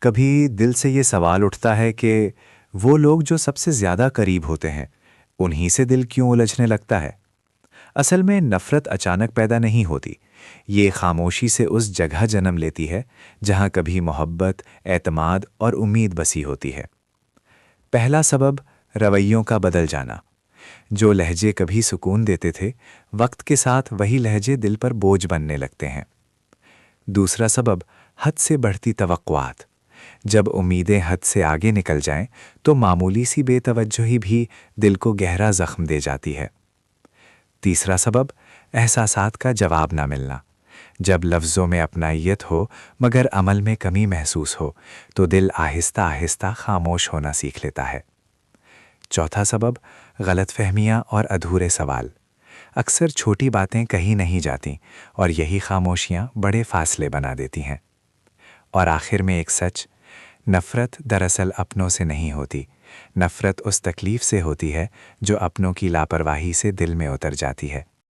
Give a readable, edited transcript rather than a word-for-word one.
کبھی دل سے یہ سوال اٹھتا ہے کہ وہ لوگ جو سب سے زیادہ قریب ہوتے ہیں انہی سے دل کیوں الجھنے لگتا ہے؟ اصل میں نفرت اچانک پیدا نہیں ہوتی، یہ خاموشی سے اس جگہ جنم لیتی ہے جہاں کبھی محبت، اعتماد اور امید بسی ہوتی ہے۔ پہلا سبب رویوں کا بدل جانا۔ جو لہجے کبھی سکون دیتے تھے، وقت کے ساتھ وہی لہجے دل پر بوجھ بننے لگتے ہیں۔ دوسرا سبب حد سے بڑھتی توقعات۔ جب امیدیں حد سے آگے نکل جائیں تو معمولی سی بے توجہی بھی دل کو گہرا زخم دے جاتی ہے۔ تیسرا سبب احساسات کا جواب نہ ملنا۔ جب لفظوں میں اپنائیت ہو مگر عمل میں کمی محسوس ہو تو دل آہستہ آہستہ خاموش ہونا سیکھ لیتا ہے۔ چوتھا سبب غلط فہمیاں اور ادھورے سوال۔ اکثر چھوٹی باتیں کہیں نہیں جاتیں اور یہی خاموشیاں بڑے فاصلے بنا دیتی ہیں۔ اور آخر میں ایک سچ، نفرت دراصل اپنوں سے نہیں ہوتی، نفرت اس تکلیف سے ہوتی ہے جو اپنوں کی لاپرواہی سے دل میں اتر جاتی ہے۔